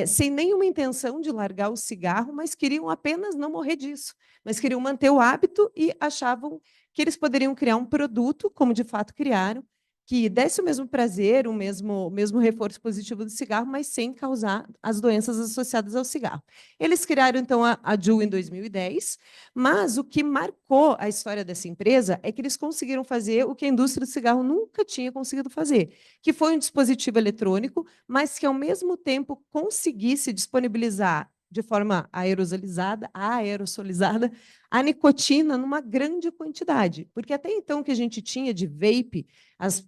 sem nenhuma intenção de largar o cigarro, mas queriam apenas não morrer disso, mas queriam manter o hábito e achavam que eles poderiam criar um produto, como de fato criaram, que desse o mesmo prazer, o mesmo reforço positivo do cigarro, mas sem causar as doenças associadas ao cigarro. Eles criaram, então, a JUUL em 2010, mas o que marcou a história dessa empresa é que eles conseguiram fazer o que a indústria do cigarro nunca tinha conseguido fazer, que foi um dispositivo eletrônico, mas que, ao mesmo tempo, conseguisse disponibilizar de forma aerosolizada a nicotina numa grande quantidade. Porque até então o que a gente tinha de vape,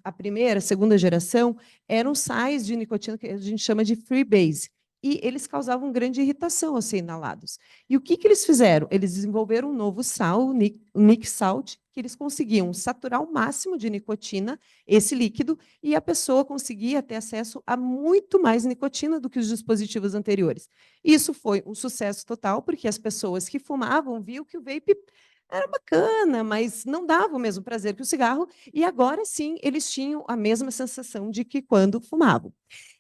a primeira, a segunda geração, eram sais de nicotina que a gente chama de freebase. E eles causavam grande irritação ao ser inalados. E o que eles fizeram? Eles desenvolveram um novo sal, o Nic Salt, que eles conseguiam saturar o máximo de nicotina, esse líquido, e a pessoa conseguia ter acesso a muito mais nicotina do que os dispositivos anteriores. Isso foi um sucesso total, porque as pessoas que fumavam viam que o vape era bacana, mas não dava o mesmo prazer que o cigarro, e agora sim eles tinham a mesma sensação de que quando fumavam.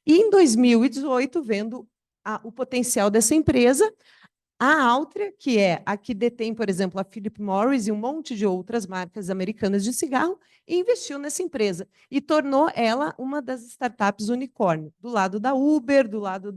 E em 2018, vendo o potencial dessa empresa, a Altria, que é a que detém, por exemplo, a Philip Morris e um monte de outras marcas americanas de cigarro, investiu nessa empresa e tornou ela uma das startups unicórnio, do lado da Uber, do lado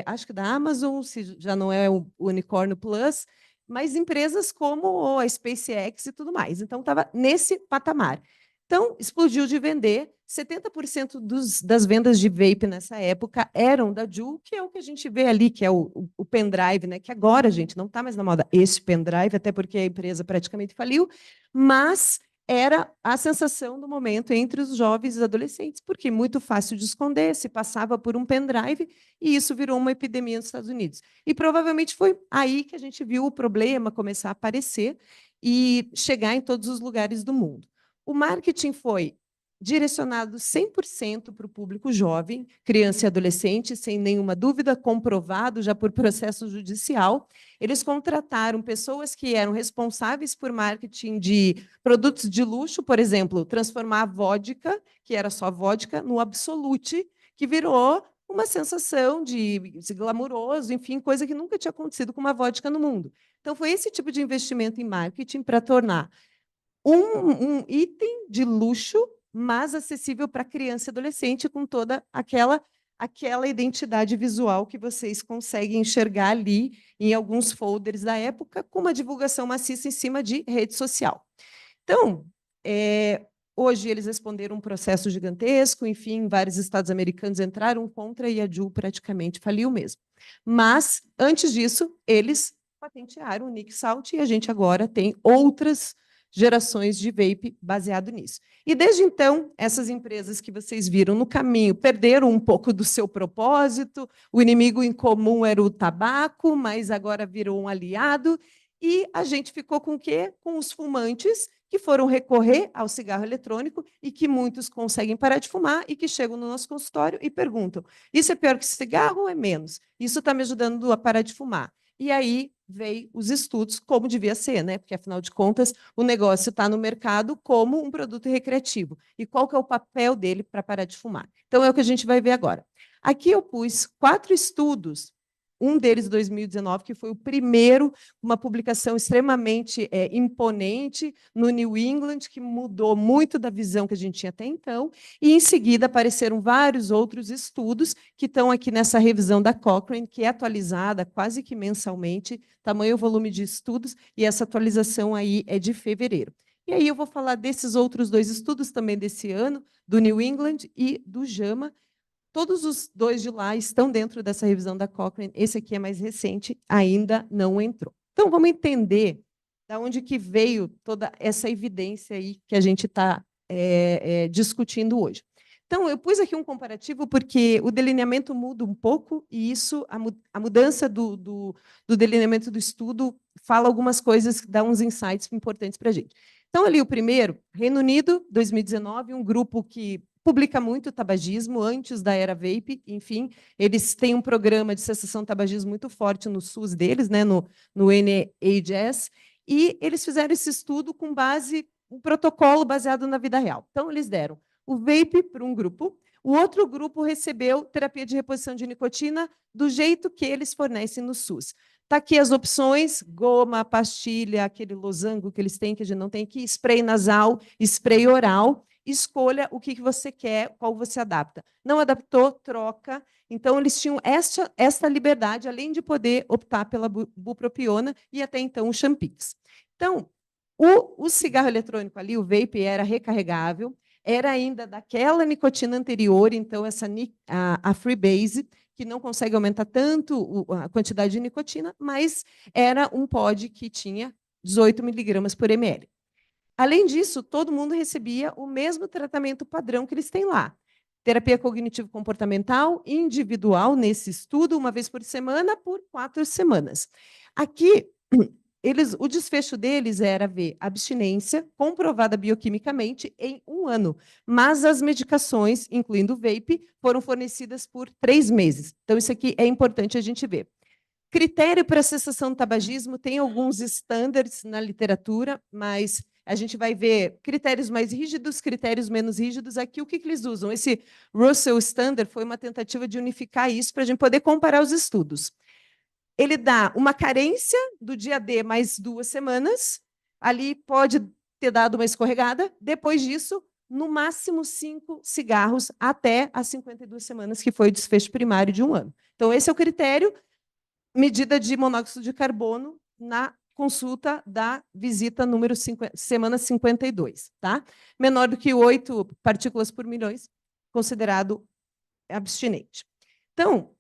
acho que da Amazon, se já não é o Unicórnio Plus, mas empresas como a SpaceX e tudo mais. Então, estava nesse patamar. Então, explodiu de vender. 70% das vendas de vape nessa época eram da JUUL, que é o que a gente vê ali, que é o pendrive, né? Que agora, gente, não está mais na moda esse pendrive, até porque a empresa praticamente faliu, mas era a sensação do momento entre os jovens e os adolescentes, porque muito fácil de esconder, se passava por um pendrive, e isso virou uma epidemia nos Estados Unidos. E provavelmente foi aí que a gente viu o problema começar a aparecer e chegar em todos os lugares do mundo. O marketing foi direcionado 100% para o público jovem, criança e adolescente, sem nenhuma dúvida, comprovado já por processo judicial. Eles contrataram pessoas que eram responsáveis por marketing de produtos de luxo, por exemplo, transformar a vodka, que era só vodka, no Absolute, que virou uma sensação de glamouroso, enfim, coisa que nunca tinha acontecido com uma vodka no mundo. Então, foi esse tipo de investimento em marketing para tornar um item de luxo, mas acessível para criança e adolescente, com toda aquela identidade visual que vocês conseguem enxergar ali em alguns folders da época, com uma divulgação maciça em cima de rede social. Então, hoje eles responderam um processo gigantesco, enfim, vários estados americanos entraram contra e a JUUL praticamente faliu mesmo. Mas, antes disso, eles patentearam o Nic Salt e a gente agora tem outras gerações de vape baseado nisso. E desde então, essas empresas que vocês viram no caminho perderam um pouco do seu propósito, o inimigo em comum era o tabaco, mas agora virou um aliado, e a gente ficou com o quê? Com os fumantes que foram recorrer ao cigarro eletrônico e que muitos conseguem parar de fumar e que chegam no nosso consultório e perguntam: isso é pior que cigarro ou é menos? Isso está me ajudando a parar de fumar. E aí veio os estudos, como devia ser, né? Porque, afinal de contas, o negócio está no mercado como um produto recreativo. E qual que é o papel dele para parar de fumar? Então, é o que a gente vai ver agora. Aqui eu pus 4 estudos, um deles 2019, que foi o primeiro, uma publicação extremamente imponente no New England, que mudou muito da visão que a gente tinha até então, e em seguida apareceram vários outros estudos que estão aqui nessa revisão da Cochrane, que é atualizada quase que mensalmente, tamanho e volume de estudos, e essa atualização aí é de fevereiro. E aí eu vou falar desses outros 2 estudos também desse ano, do New England e do JAMA. Todos os 2 de lá estão dentro dessa revisão da Cochrane. Esse aqui é mais recente, ainda não entrou. Então, vamos entender de onde que veio toda essa evidência aí que a gente está discutindo hoje. Então, eu pus aqui um comparativo porque o delineamento muda um pouco e isso, a mudança do delineamento do estudo fala algumas coisas, dá uns insights importantes para a gente. Então, ali o primeiro, Reino Unido, 2019, um grupo que publica muito tabagismo antes da era vape, enfim, eles têm um programa de cessação de tabagismo muito forte no SUS deles, né, no NHS, e eles fizeram esse estudo com base, um protocolo baseado na vida real. Então, eles deram o vape para um grupo, o outro grupo recebeu terapia de reposição de nicotina do jeito que eles fornecem no SUS. Está aqui as opções: goma, pastilha, aquele losango que eles têm, que a gente não tem aqui, spray nasal, spray oral. Escolha o que você quer, qual você adapta. Não adaptou, troca. Então, eles tinham esta liberdade, além de poder optar pela bupropiona e até então o Champix. Então, o cigarro eletrônico ali, o vape, era recarregável, era ainda daquela nicotina anterior, então a Freebase, que não consegue aumentar tanto a quantidade de nicotina, mas era um pod que tinha 18 miligramas por ml. Além disso, todo mundo recebia o mesmo tratamento padrão que eles têm lá. Terapia cognitivo-comportamental individual nesse estudo, uma vez por semana, por 4 semanas. Aqui, o desfecho deles era ver abstinência comprovada bioquimicamente em 1 ano, mas as medicações, incluindo o vape, foram fornecidas por 3 meses. Então, isso aqui é importante a gente ver. Critério para cessação do tabagismo, tem alguns estándares na literatura, mas a gente vai ver critérios mais rígidos, critérios menos rígidos. Aqui, o que eles usam? Esse Russell Standard foi uma tentativa de unificar isso para a gente poder comparar os estudos. Ele dá uma carência do dia D mais 2 semanas, ali pode ter dado uma escorregada, depois disso, no máximo 5 cigarros até as 52 semanas, que foi o desfecho primário de 1 ano. Então, esse é o critério. Medida de monóxido de carbono na consulta da visita número semana 52, tá? Menor do que 8 partículas por milhões, considerado abstinente. Então,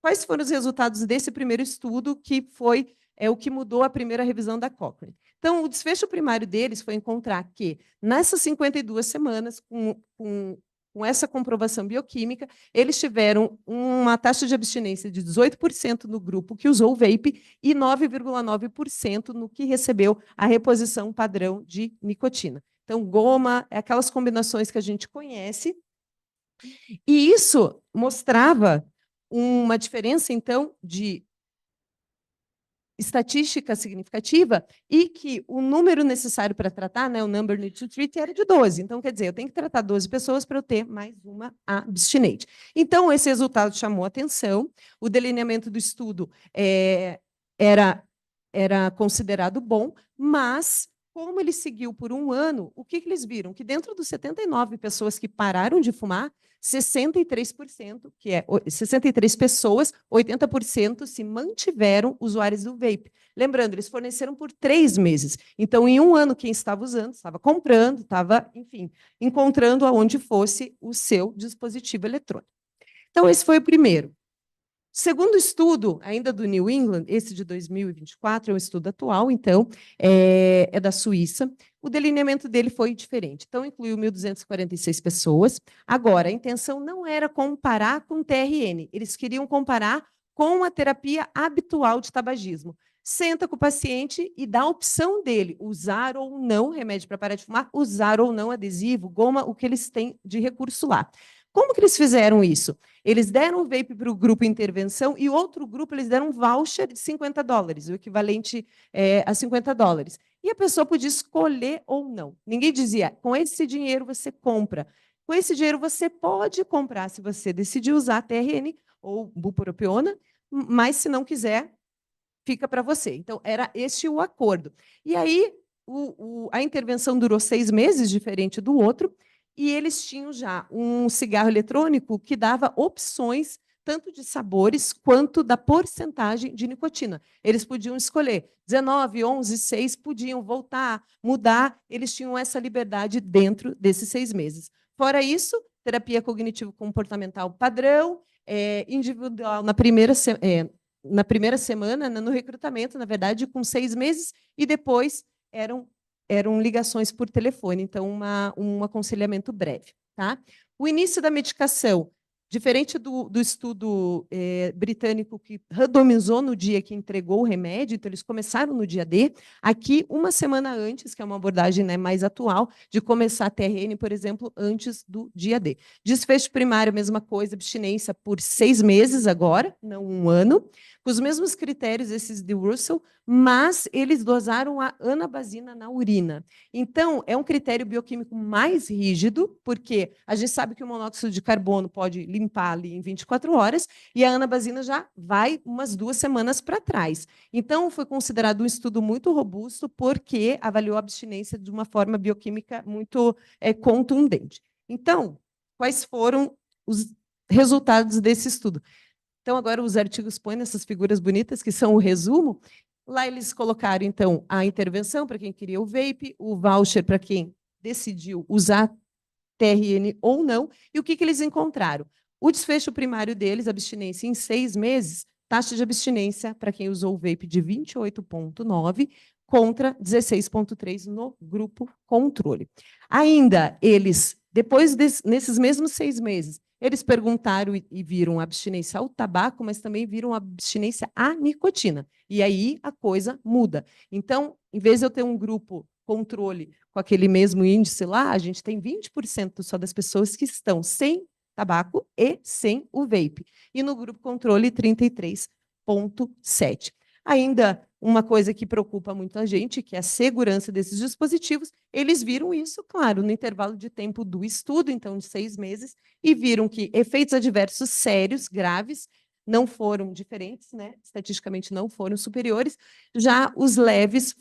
quais foram os resultados desse primeiro estudo, que foi o que mudou a primeira revisão da Cochrane? Então, o desfecho primário deles foi encontrar que, nessas 52 semanas, com essa comprovação bioquímica, eles tiveram uma taxa de abstinência de 18% no grupo que usou o vape e 9,9% no que recebeu a reposição padrão de nicotina. Então, goma, aquelas combinações que a gente conhece. E isso mostrava uma diferença, então, de estatística significativa, e que o número necessário para tratar, né, o number need to treat, era de 12. Então, quer dizer, eu tenho que tratar 12 pessoas para eu ter mais uma abstinente. Então, esse resultado chamou atenção. O delineamento do estudo era considerado bom, mas, como ele seguiu por 1 ano, o que eles viram? Que dentro dos 79 pessoas que pararam de fumar, 63%, que é 63 pessoas, 80% se mantiveram usuários do vape. Lembrando, eles forneceram por 3 meses. Então, em 1 ano, quem estava usando, estava comprando, estava, enfim, encontrando aonde fosse o seu dispositivo eletrônico. Então, esse foi o primeiro. Segundo estudo, ainda do New England, esse de 2024, é um estudo atual, então, é da Suíça. O delineamento dele foi diferente. Então, incluiu 1.246 pessoas. Agora, a intenção não era comparar com o TRN, eles queriam comparar com a terapia habitual de tabagismo. Senta com o paciente e dá a opção dele, usar ou não remédio para parar de fumar, usar ou não adesivo, goma, o que eles têm de recurso lá. Como que eles fizeram isso? Eles deram o vape para o grupo intervenção e outro grupo eles deram um voucher de $50, o equivalente a $50. E a pessoa podia escolher ou não. Ninguém dizia, com esse dinheiro você compra. Com esse dinheiro você pode comprar, se você decidir usar TRN ou bupropiona, mas se não quiser, fica para você. Então, era este o acordo. E aí, a intervenção durou 6 meses, diferente do outro, e eles tinham já um cigarro eletrônico que dava opções tanto de sabores quanto da porcentagem de nicotina. Eles podiam escolher 19, 11, 6, podiam voltar, mudar, eles tinham essa liberdade dentro desses 6 meses. Fora isso, terapia cognitivo-comportamental padrão, individual na primeira semana, no recrutamento, na verdade, com 6 meses, e depois eram ligações por telefone, então um aconselhamento breve. Tá? O início da medicação Diferente do estudo britânico que randomizou no dia que entregou o remédio, então eles começaram no dia D, aqui uma semana antes, que é uma abordagem, né, mais atual, de começar a TRN, por exemplo, antes do dia D. Desfecho primário, mesma coisa, abstinência por 6 meses agora, não 1 ano, com os mesmos critérios, esses de Russell, mas eles dosaram a anabasina na urina. Então, é um critério bioquímico mais rígido, porque a gente sabe que o monóxido de carbono pode limpar ali em 24 horas, e a anabasina já vai umas 2 semanas para trás. Então, foi considerado um estudo muito robusto, porque avaliou a abstinência de uma forma bioquímica muito contundente. Então, quais foram os resultados desse estudo? Então, agora os artigos põem essas figuras bonitas, que são o resumo. Lá eles colocaram, então, a intervenção para quem queria o vape, o voucher para quem decidiu usar TRN ou não, e o que eles encontraram? O desfecho primário deles, abstinência em 6 meses, taxa de abstinência para quem usou o vape de 28,9 contra 16,3 no grupo controle. Ainda, eles, depois nesses mesmos 6 meses, eles perguntaram e viram abstinência ao tabaco, mas também viram abstinência à nicotina. E aí a coisa muda. Então, em vez de eu ter um grupo controle com aquele mesmo índice lá, a gente tem 20% só das pessoas que estão sem tabaco e sem o vape. E no grupo controle, 33,7%. Ainda uma coisa que preocupa muito a gente, que é a segurança desses dispositivos, eles viram isso, claro, no intervalo de tempo do estudo, então de 6 meses, e viram que efeitos adversos sérios, graves, não foram diferentes, né? Estatisticamente não foram superiores, já os leves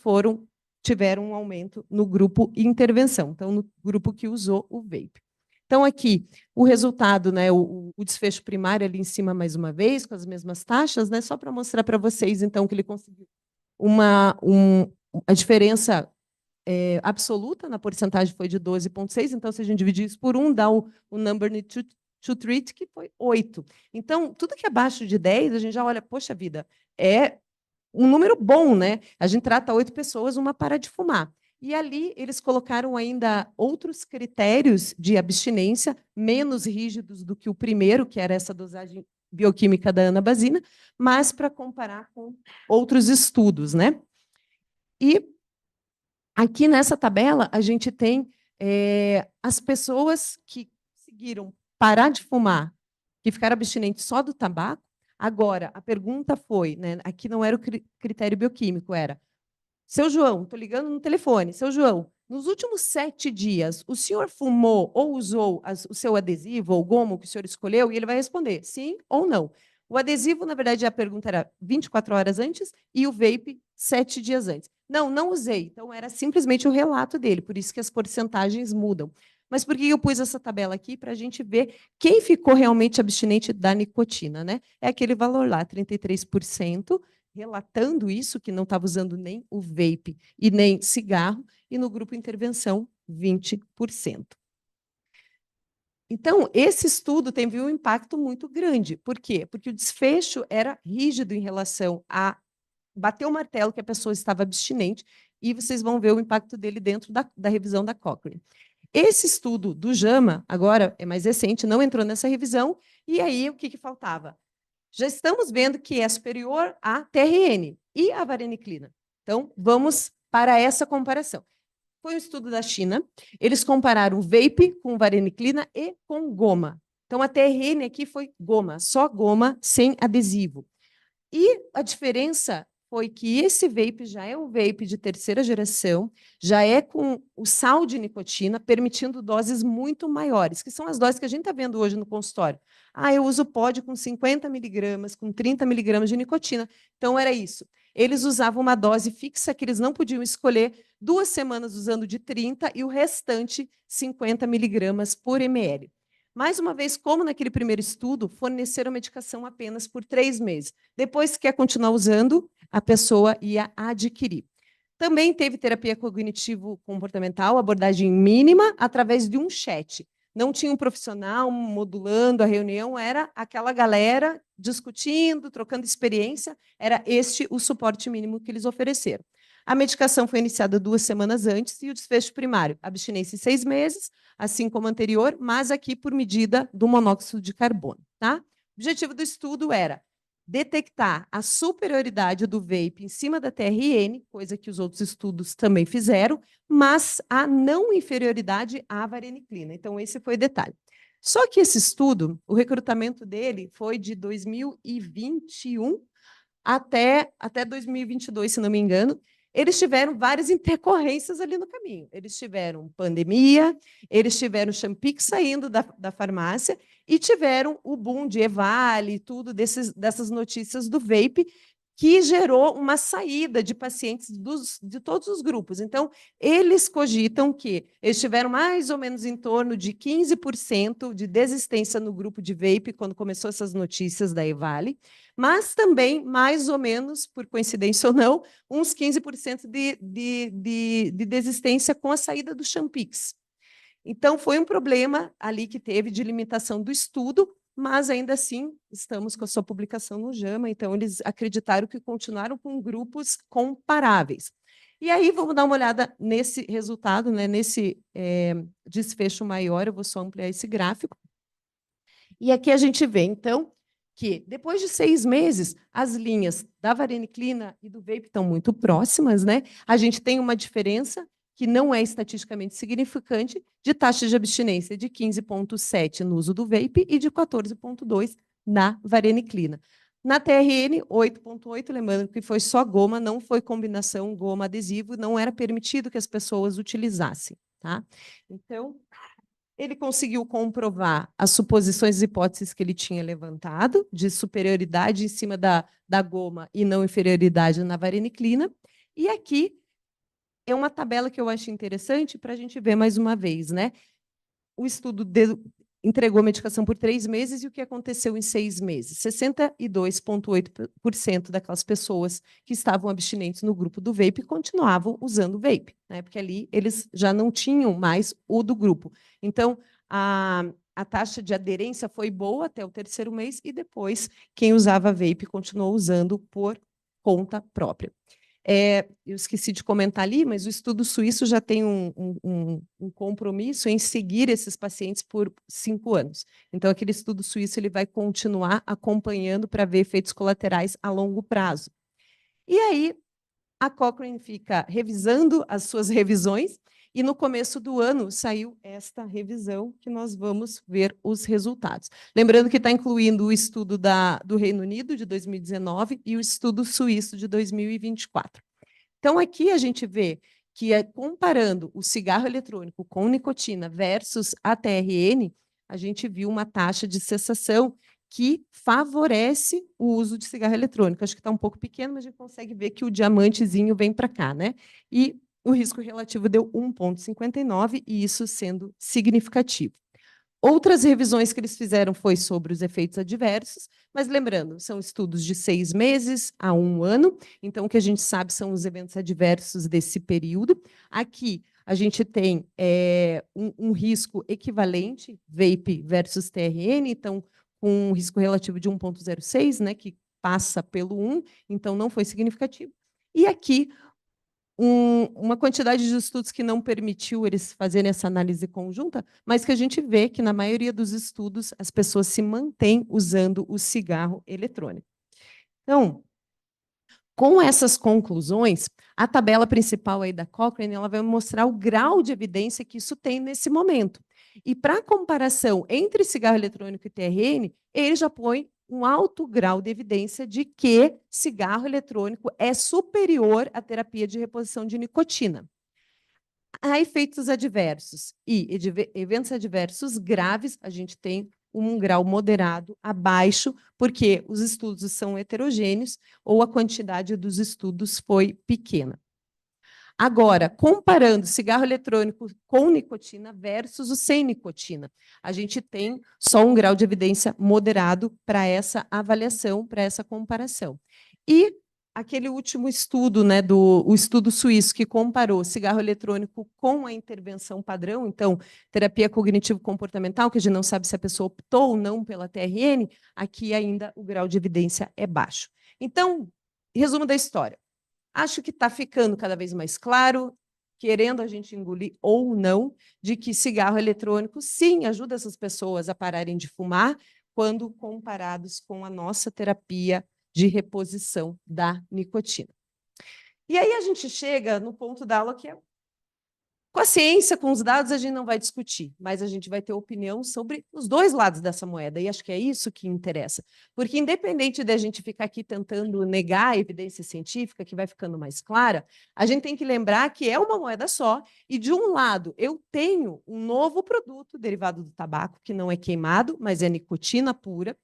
tiveram um aumento no grupo intervenção, então no grupo que usou o vape. Então, aqui, o resultado, né, o desfecho primário ali em cima, mais uma vez, com as mesmas taxas, né, só para mostrar para vocês, então, que ele conseguiu a diferença absoluta na porcentagem foi de 12,6, então, se a gente dividir isso por 1, dá o number need to treat, que foi 8. Então, tudo que é abaixo de 10, a gente já olha, poxa vida, é um número bom, né? A gente trata 8 pessoas, uma para de fumar. E ali eles colocaram ainda outros critérios de abstinência, menos rígidos do que o primeiro, que era essa dosagem bioquímica da anabasina, mas para comparar com outros estudos, né? E aqui nessa tabela a gente tem as pessoas que conseguiram parar de fumar, que ficaram abstinentes só do tabaco. Agora, a pergunta foi, né, aqui não era o critério bioquímico, era: seu João, estou ligando no telefone, seu João, nos últimos 7 dias, o senhor fumou ou usou o seu adesivo ou gomo que o senhor escolheu? E ele vai responder sim ou não. O adesivo, na verdade, a pergunta era 24 horas antes e o vape 7 dias antes. Não, não usei. Então, era simplesmente o relato dele, por isso que as porcentagens mudam. Mas por que eu pus essa tabela aqui? Para a gente ver quem ficou realmente abstinente da nicotina, né? É aquele valor lá, 33%, relatando isso, que não estava usando nem o vape e nem cigarro, e no grupo intervenção, 20%. Então, esse estudo teve um impacto muito grande. Por quê? Porque o desfecho era rígido em relação a bater o martelo que a pessoa estava abstinente, e vocês vão ver o impacto dele dentro da revisão da Cochrane. Esse estudo do JAMA, agora é mais recente, não entrou nessa revisão, e aí o que faltava? Já estamos vendo que é superior à TRN e à vareniclina. Então, vamos para essa comparação. Foi um estudo da China, eles compararam vape com vareniclina e com goma. Então, a TRN aqui foi goma, só goma, sem adesivo. E a diferença foi que esse vape já é um vape de terceira geração, já é com o sal de nicotina, permitindo doses muito maiores, que são as doses que a gente está vendo hoje no consultório. Ah, eu uso pod com 50 miligramas, com 30 miligramas de nicotina. Então, era isso. Eles usavam uma dose fixa que eles não podiam escolher, 2 semanas usando de 30 e o restante 50 miligramas por ml. Mais uma vez, como naquele primeiro estudo, forneceram medicação apenas por 3 meses. Depois, se quer continuar usando, a pessoa ia adquirir. Também teve terapia cognitivo-comportamental, abordagem mínima, através de um chat. Não tinha um profissional modulando a reunião, era aquela galera discutindo, trocando experiência, era este o suporte mínimo que eles ofereceram. A medicação foi iniciada 2 semanas antes e o desfecho primário, abstinência em 6 meses, assim como anterior, mas aqui por medida do monóxido de carbono. Tá? O objetivo do estudo era detectar a superioridade do vape em cima da TRN, coisa que os outros estudos também fizeram, mas a não inferioridade à vareniclina. Então, esse foi o detalhe. Só que esse estudo, o recrutamento dele foi de 2021 até 2022, se não me engano. Eles tiveram várias intercorrências ali no caminho. Eles tiveram pandemia, eles tiveram Champix saindo da farmácia e tiveram o boom de Evale e tudo dessas notícias do vape, que gerou uma saída de pacientes de todos os grupos. Então, eles cogitam que eles tiveram mais ou menos em torno de 15% de desistência no grupo de vape quando começou essas notícias da Evale, mas também, mais ou menos, por coincidência ou não, uns 15% de desistência com a saída do Champix. Então, foi um problema ali que teve de limitação do estudo, mas ainda assim estamos com a sua publicação no JAMA, então eles acreditaram que continuaram com grupos comparáveis. E aí, vamos dar uma olhada nesse resultado, né, nesse desfecho maior, eu vou só ampliar esse gráfico. E aqui a gente vê, então, que depois de 6 meses, as linhas da vareniclina e do vape estão muito próximas, né? A gente tem uma diferença que não é estatisticamente significante, de taxa de abstinência de 15,7 no uso do vape e de 14,2 na vareniclina. Na TRN, 8,8, lembrando que foi só goma, não foi combinação goma-adesivo, não era permitido que as pessoas utilizassem. Tá? Então, ele conseguiu comprovar as suposições e hipóteses que ele tinha levantado, de superioridade em cima da goma e não inferioridade na vareniclina. E aqui é uma tabela que eu acho interessante para a gente ver mais uma vez, né? O estudo entregou medicação por 3 meses e o que aconteceu em 6 meses? 62,8% daquelas pessoas que estavam abstinentes no grupo do vape continuavam usando o vape, né? Porque ali eles já não tinham mais o do grupo. Então, a taxa de aderência foi boa até o 3º mês e depois quem usava vape continuou usando por conta própria. Eu esqueci de comentar ali, mas o estudo suíço já tem um compromisso em seguir esses pacientes por 5 anos. Então, aquele estudo suíço ele vai continuar acompanhando para ver efeitos colaterais a longo prazo. E aí, a Cochrane fica revisando as suas revisões, e no começo do ano saiu esta revisão, que nós vamos ver os resultados. Lembrando que está incluindo o estudo do Reino Unido, de 2019, e o estudo suíço, de 2024. Então, aqui a gente vê que, comparando o cigarro eletrônico com nicotina versus a TRN, a gente viu uma taxa de cessação que favorece o uso de cigarro eletrônico. Acho que está um pouco pequeno, mas a gente consegue ver que o diamantezinho vem para cá, né? E o risco relativo deu 1,59, e isso sendo significativo. Outras revisões que eles fizeram foi sobre os efeitos adversos, mas lembrando, são estudos de 6 meses a 1 ano, então o que a gente sabe são os eventos adversos desse período. Aqui a gente tem um risco equivalente, vape versus TRN, então com um risco relativo de 1,06, né, que passa pelo 1, então não foi significativo. E aqui uma quantidade de estudos que não permitiu eles fazerem essa análise conjunta, mas que a gente vê que, na maioria dos estudos, as pessoas se mantêm usando o cigarro eletrônico. Então, com essas conclusões, a tabela principal aí da Cochrane ela vai mostrar o grau de evidência que isso tem nesse momento. E, para comparação entre cigarro eletrônico e TRN, ele já põe um alto grau de evidência de que cigarro eletrônico é superior à terapia de reposição de nicotina. Há efeitos adversos e eventos adversos graves, a gente tem um grau moderado abaixo, porque os estudos são heterogêneos ou a quantidade dos estudos foi pequena. Agora, comparando cigarro eletrônico com nicotina versus o sem nicotina, a gente tem só um grau de evidência moderado para essa avaliação, para essa comparação. E aquele último estudo, né, o estudo suíço, que comparou cigarro eletrônico com a intervenção padrão, então, terapia cognitivo-comportamental, que a gente não sabe se a pessoa optou ou não pela TRN, aqui ainda o grau de evidência é baixo. Então, resumo da história. acho que está ficando cada vez mais claro, querendo a gente engolir ou não, de que cigarro eletrônico, sim, ajuda essas pessoas a pararem de fumar, quando comparados com a nossa terapia de reposição da nicotina. E aí a gente chega no ponto da aula que é com a ciência, com os dados, a gente não vai discutir, mas a gente vai ter opinião sobre os dois lados dessa moeda, e acho que é isso que interessa. Porque, independente de a gente ficar aqui tentando negar a evidência científica, que vai ficando mais clara, a gente tem que lembrar que é uma moeda só, e, de um lado, eu tenho um novo produto derivado do tabaco, que não é queimado, mas é nicotina pura,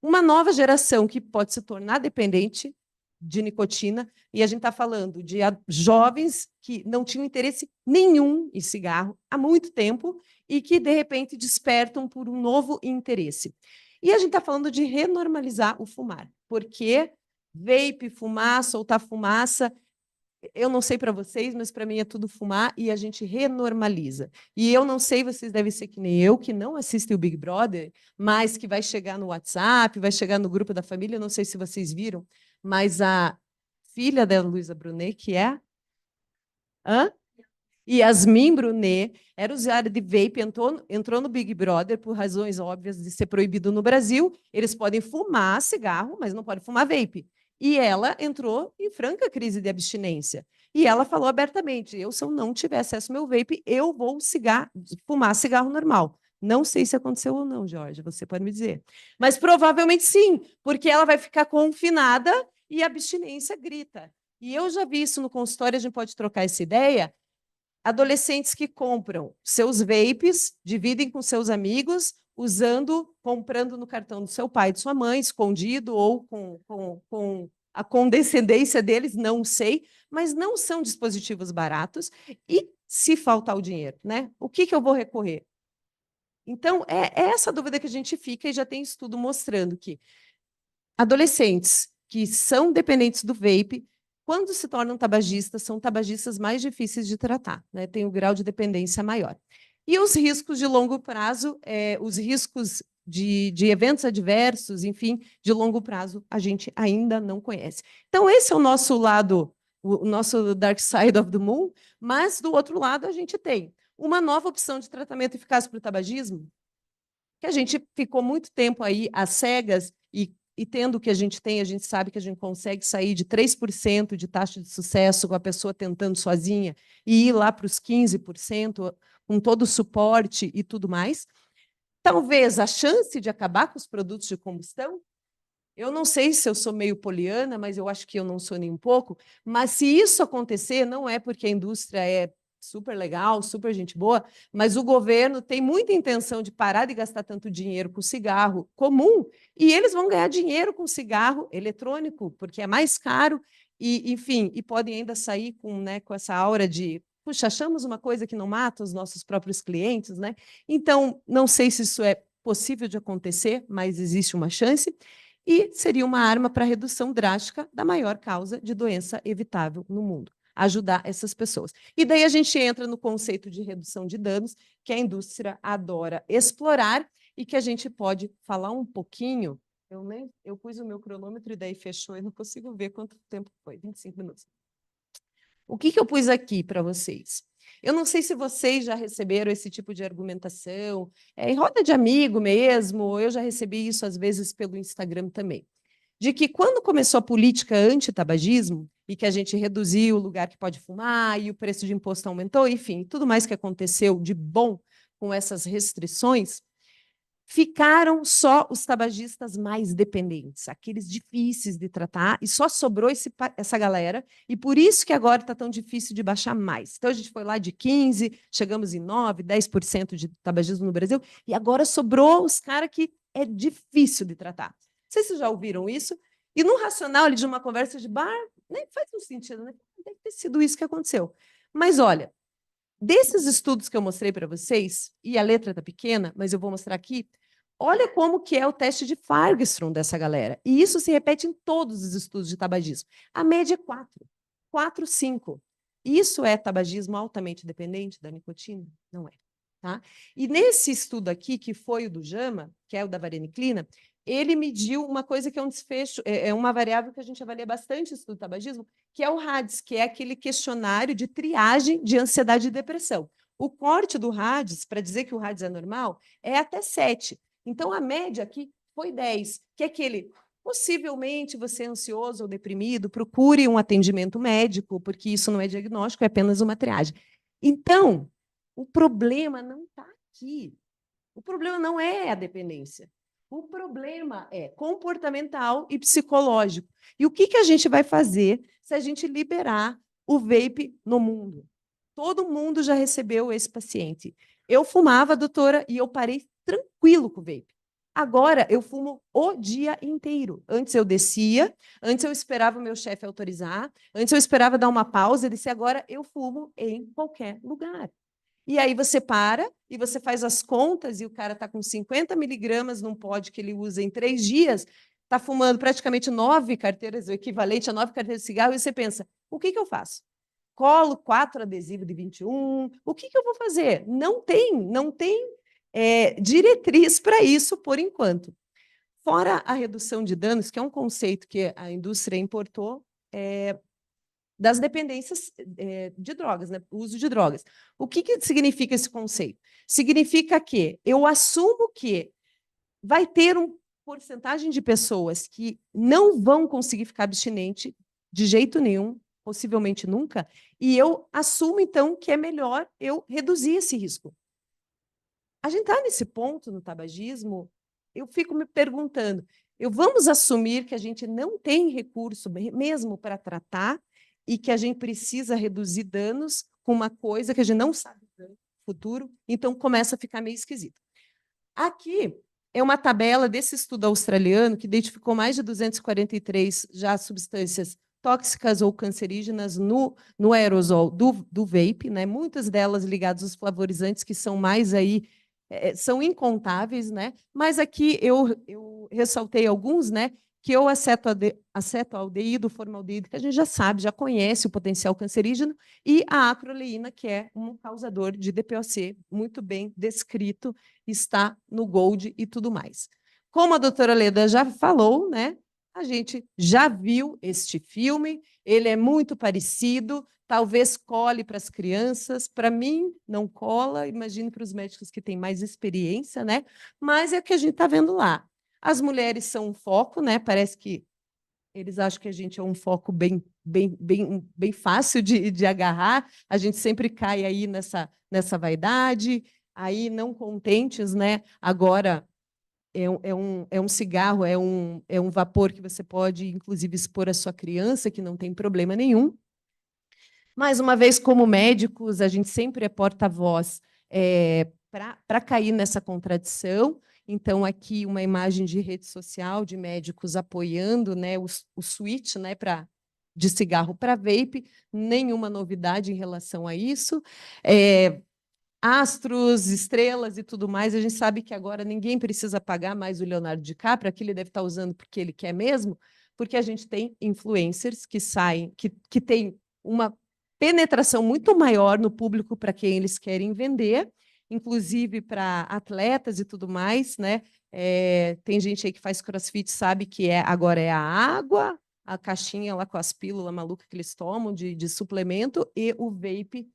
uma nova geração que pode se tornar dependente de nicotina, e a gente está falando de jovens que não tinham interesse nenhum em cigarro há muito tempo e que, de repente, despertam por um novo interesse. E a gente está falando de renormalizar o fumar, porque vape, fumar, soltar fumaça, eu não sei para vocês, mas para mim é tudo fumar e a gente renormaliza. E eu não sei, vocês devem ser que nem eu, que não assistem o Big Brother, mas que vai chegar no WhatsApp, vai chegar no grupo da família, eu não sei se vocês viram, mas a filha da Luísa Brunet, que é... Hã? Yasmin Brunet era usuária de vape, entrou no Big Brother por razões óbvias de ser proibido no Brasil. Eles podem fumar cigarro, mas não podem fumar vape. E ela entrou em franca crise de abstinência. E ela falou abertamente: eu, se eu não tiver acesso ao meu vape, eu vou fumar cigarro normal. Não sei se aconteceu ou não, Jorge, você pode me dizer. Mas provavelmente sim, porque ela vai ficar confinada e a abstinência grita. E eu já vi isso no consultório, a gente pode trocar essa ideia. Adolescentes que compram seus vapes, dividem com seus amigos, comprando no cartão do seu pai e de sua mãe, escondido ou com a condescendência deles, não sei, mas não são dispositivos baratos. E se faltar o dinheiro, né? O que eu vou recorrer? Então, é essa dúvida que a gente fica, e já tem estudo mostrando que adolescentes que são dependentes do vape, quando se tornam tabagistas, são tabagistas mais difíceis de tratar, né? Tem um grau de dependência maior. E os riscos de longo prazo, os riscos de eventos adversos, enfim, de longo prazo, a gente ainda não conhece. Então, esse é o nosso lado, o nosso dark side of the moon, mas, do outro lado, a gente tem uma nova opção de tratamento eficaz para o tabagismo, que a gente ficou muito tempo aí às cegas e tendo o que a gente tem, a gente sabe que a gente consegue sair de 3% de taxa de sucesso com a pessoa tentando sozinha e ir lá para os 15%, com todo o suporte e tudo mais. Talvez a chance de acabar com os produtos de combustão, eu não sei se eu sou meio poliana, mas eu acho que eu não sou nem um pouco, mas se isso acontecer, não é porque a indústria é super legal, super gente boa, mas o governo tem muita intenção de parar de gastar tanto dinheiro com cigarro comum, e eles vão ganhar dinheiro com cigarro eletrônico, porque é mais caro, e, enfim, e podem ainda sair com essa aura de, puxa, achamos uma coisa que não mata os nossos próprios clientes, né? Então, não sei se isso é possível de acontecer, mas existe uma chance, e seria uma arma para a redução drástica da maior causa de doença evitável no mundo, ajudar essas pessoas. E daí a gente entra no conceito de redução de danos, que a indústria adora explorar e que a gente pode falar um pouquinho. Eu pus o meu cronômetro e daí fechou, eu não consigo ver quanto tempo foi, 25 minutos. O que eu pus aqui para vocês? Eu não sei se vocês já receberam esse tipo de argumentação, em roda de amigo mesmo, eu já recebi isso às vezes pelo Instagram também, de que quando começou a política anti-tabagismo e que a gente reduziu o lugar que pode fumar e o preço de imposto aumentou, enfim, tudo mais que aconteceu de bom com essas restrições, ficaram só os tabagistas mais dependentes, aqueles difíceis de tratar, e só sobrou essa galera, e por isso que agora está tão difícil de baixar mais. Então, a gente foi lá de 15%, chegamos em 9%, 10% de tabagismo no Brasil, e agora sobrou os caras que é difícil de tratar. Não sei se vocês já ouviram isso, e no racional de uma conversa de bar, nem faz um sentido, né? Deve ter sido isso que aconteceu. Mas, olha, desses estudos que eu mostrei para vocês, e a letra está pequena, mas eu vou mostrar aqui, olha como que é o teste de Fargstrom dessa galera. E isso se repete em todos os estudos de tabagismo. A média é 4, 5. Isso é tabagismo altamente dependente da nicotina? Não é. Tá? E nesse estudo aqui, que foi o do JAMA, que é o da vareniclina, ele mediu uma coisa que é um desfecho, é uma variável que a gente avalia bastante no estudo do tabagismo, que é o RADS, que é aquele questionário de triagem de ansiedade e depressão. O corte do RADS, para dizer que o RADS é normal, é até 7. Então, a média aqui foi 10, que é aquele, possivelmente você é ansioso ou deprimido, procure um atendimento médico, porque isso não é diagnóstico, é apenas uma triagem. Então, o problema não está aqui. O problema não é a dependência. O problema é comportamental e psicológico. E o que a gente vai fazer se a gente liberar o vape no mundo? Todo mundo já recebeu esse paciente. Eu fumava, doutora, e eu parei tranquilo com o vape. Agora eu fumo o dia inteiro. Antes eu descia, antes eu esperava o meu chefe autorizar, antes eu esperava dar uma pausa, e disse, agora eu fumo em qualquer lugar. E aí você para e você faz as contas e o cara está com 50 miligramas num pod que ele usa em 3 dias, está fumando praticamente 9 carteiras, o equivalente a 9 carteiras de cigarro, e você pensa, o que eu faço? Colo 4 adesivos de 21, o que eu vou fazer? Não tem diretriz para isso por enquanto. Fora a redução de danos, que é um conceito que a indústria importou, das dependências de drogas, né? O uso de drogas. O que significa esse conceito? Significa que eu assumo que vai ter uma porcentagem de pessoas que não vão conseguir ficar abstinente de jeito nenhum, possivelmente nunca, e eu assumo, então, que é melhor eu reduzir esse risco. A gente está nesse ponto no tabagismo, eu fico me perguntando, vamos assumir que a gente não tem recurso mesmo para tratar e que a gente precisa reduzir danos com uma coisa que a gente não sabe no futuro, então começa a ficar meio esquisito. Aqui é uma tabela desse estudo australiano que identificou mais de 243 já substâncias tóxicas ou cancerígenas no aerosol do vape, né? Muitas delas ligadas aos flavorizantes, que são mais aí, são incontáveis, né? Mas aqui eu ressaltei alguns, né? Que é o acetoaldeído, formaldeído, que a gente já sabe, já conhece o potencial cancerígeno, e a acroleína, que é um causador de DPOC, muito bem descrito, está no Gold e tudo mais. Como a doutora Leda já falou, né? A gente já viu este filme, ele é muito parecido, talvez cole para as crianças, para mim não cola, imagino para os médicos que têm mais experiência, né? Mas é o que a gente está vendo lá. As mulheres são um foco, né? Parece que eles acham que a gente é um foco bem fácil de agarrar. A gente sempre cai aí nessa vaidade, aí não contentes, né? Agora é um cigarro, é um vapor que você pode, inclusive, expor a sua criança, que não tem problema nenhum. Mais uma vez, como médicos, a gente sempre é porta-voz para cair nessa contradição. Então, aqui uma imagem de rede social de médicos apoiando, né, o switch, né, de cigarro para vape, nenhuma novidade em relação a isso. Astros, estrelas e tudo mais, a gente sabe que agora ninguém precisa pagar mais o Leonardo DiCaprio, aqui ele deve estar usando porque ele quer mesmo, porque a gente tem influencers que saem, que têm uma penetração muito maior no público para quem eles querem vender, inclusive para atletas e tudo mais, né? Tem gente aí que faz crossfit, sabe que agora é a água, a caixinha lá com as pílulas malucas que eles tomam de suplemento e o vape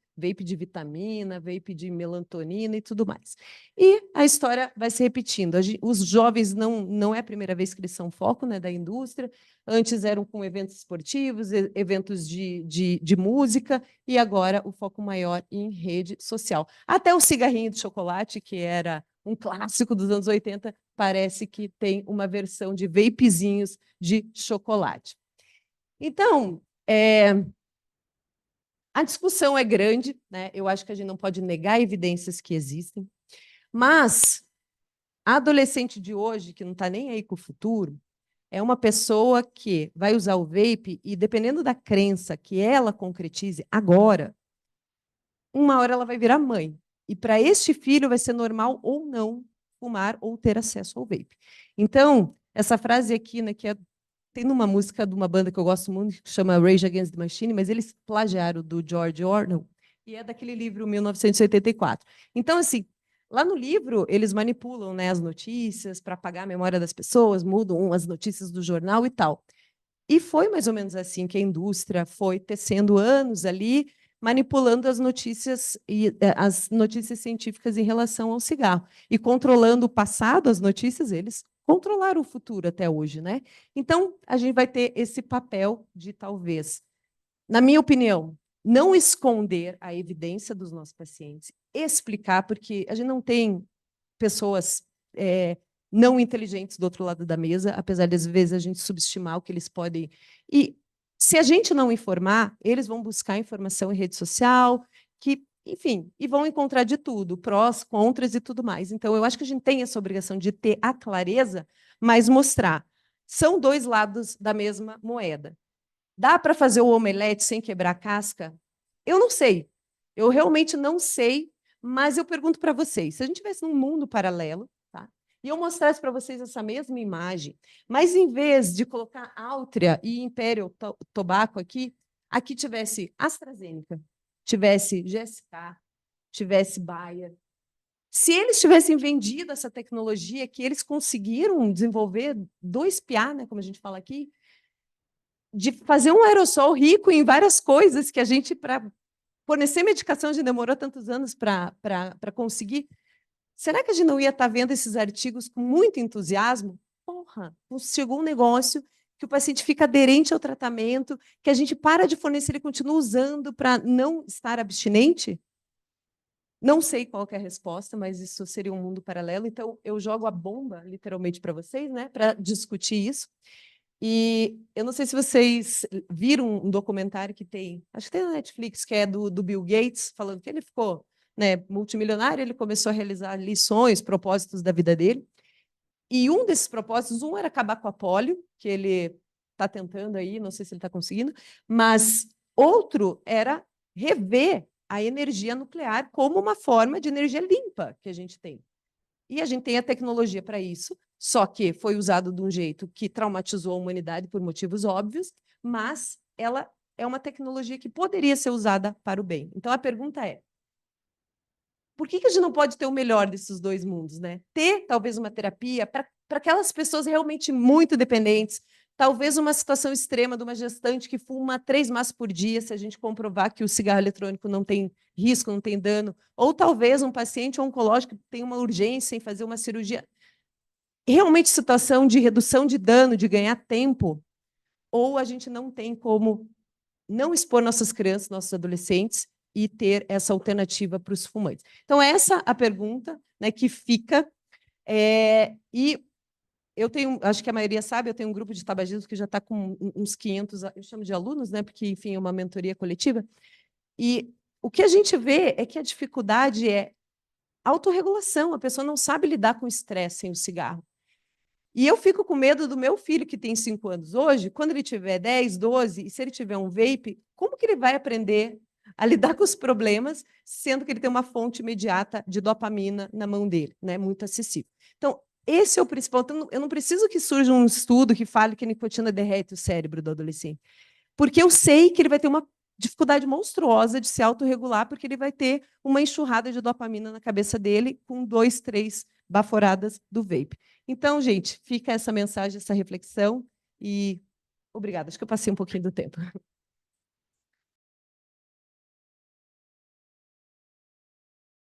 de vitamina, vape de melatonina e tudo mais. E a história vai se repetindo. Os jovens não é a primeira vez que eles são foco, né, da indústria. Antes eram com eventos esportivos, eventos de música, e agora o foco maior em rede social. Até o cigarrinho de chocolate, que era um clássico dos anos 80, parece que tem uma versão de vapezinhos de chocolate. Então, a discussão é grande, né? Eu acho que a gente não pode negar evidências que existem, mas a adolescente de hoje, que não está nem aí com o futuro, é uma pessoa que vai usar o vape e, dependendo da crença que ela concretize agora, uma hora ela vai virar mãe. E para este filho vai ser normal ou não fumar ou ter acesso ao vape. Então, essa frase aqui, né, que tem uma música de uma banda que eu gosto muito, que chama Rage Against the Machine, mas eles plagiaram do George Orwell, e é daquele livro 1984. Então, assim, Lá no livro, eles manipulam, né, as notícias para apagar a memória das pessoas, mudam as notícias do jornal e tal. E foi mais ou menos assim que a indústria foi tecendo anos ali, manipulando as notícias e as notícias científicas em relação ao cigarro e controlando o passado, as notícias, eles controlaram o futuro até hoje, né? Então, a gente vai ter esse papel de talvez, na minha opinião, não esconder a evidência dos nossos pacientes, explicar, porque a gente não tem pessoas não inteligentes do outro lado da mesa, apesar de, às vezes, a gente subestimar o que eles podem. E se a gente não informar, eles vão buscar informação em rede social, que, enfim, e vão encontrar de tudo, prós, contras e tudo mais. Então, eu acho que a gente tem essa obrigação de ter a clareza, mas mostrar. São dois lados da mesma moeda. Dá para fazer o omelete sem quebrar a casca? Eu não sei. Eu realmente não sei, mas eu pergunto para vocês, se a gente tivesse num mundo paralelo, tá? E eu mostrasse para vocês essa mesma imagem, mas em vez de colocar Altria e Imperial Tobacco aqui tivesse AstraZeneca, tivesse GSK, tivesse Bayer. Se eles tivessem vendido essa tecnologia que eles conseguiram desenvolver do espiar, né, como a gente fala aqui, de fazer um aerossol rico em várias coisas que a gente, para fornecer medicação, a gente demorou tantos anos para conseguir. Será que a gente não ia estar vendo esses artigos com muito entusiasmo? Porra, chegou um negócio que o paciente fica aderente ao tratamento, que a gente para de fornecer e continua usando para não estar abstinente? Não sei qual é a resposta, mas isso seria um mundo paralelo. Então, eu jogo a bomba, literalmente, para vocês, né, para discutir isso. E eu não sei se vocês viram um documentário que tem, acho que tem na Netflix, que é do Bill Gates, falando que ele ficou, né, multimilionário, ele começou a realizar lições, propósitos da vida dele. E um desses propósitos, um era acabar com a polio, que ele está tentando aí, não sei se ele está conseguindo, mas outro era rever a energia nuclear como uma forma de energia limpa que a gente tem. E a gente tem a tecnologia para isso, só que foi usado de um jeito que traumatizou a humanidade por motivos óbvios, mas ela é uma tecnologia que poderia ser usada para o bem. Então, a pergunta é, por que a gente não pode ter o melhor desses dois mundos, né? Ter, talvez, uma terapia para aquelas pessoas realmente muito dependentes, talvez uma situação extrema de uma gestante que fuma 3 maços por dia, se a gente comprovar que o cigarro eletrônico não tem risco, não tem dano, ou talvez um paciente oncológico que tem uma urgência em fazer uma cirurgia. Realmente situação de redução de dano, de ganhar tempo, ou a gente não tem como não expor nossas crianças, nossos adolescentes e ter essa alternativa para os fumantes. Então, essa é a pergunta, né, que fica. E eu tenho, acho que a maioria sabe, eu tenho um grupo de tabagistas que já está com uns 500, eu chamo de alunos, né, porque, enfim, é uma mentoria coletiva. E o que a gente vê é que a dificuldade é autorregulação, a pessoa não sabe lidar com o estresse sem o cigarro. E eu fico com medo do meu filho, que tem 5 anos hoje, quando ele tiver 10, 12, e se ele tiver um vape, como que ele vai aprender a lidar com os problemas, sendo que ele tem uma fonte imediata de dopamina na mão dele, né? Muito acessível. Então, esse é o principal. Então, eu não preciso que surja um estudo que fale que a nicotina derrete o cérebro do adolescente, porque eu sei que ele vai ter uma dificuldade monstruosa de se autorregular, porque ele vai ter uma enxurrada de dopamina na cabeça dele com 2, 3 baforadas do vape. Então, gente, fica essa mensagem, essa reflexão e obrigada. Acho que eu passei um pouquinho do tempo.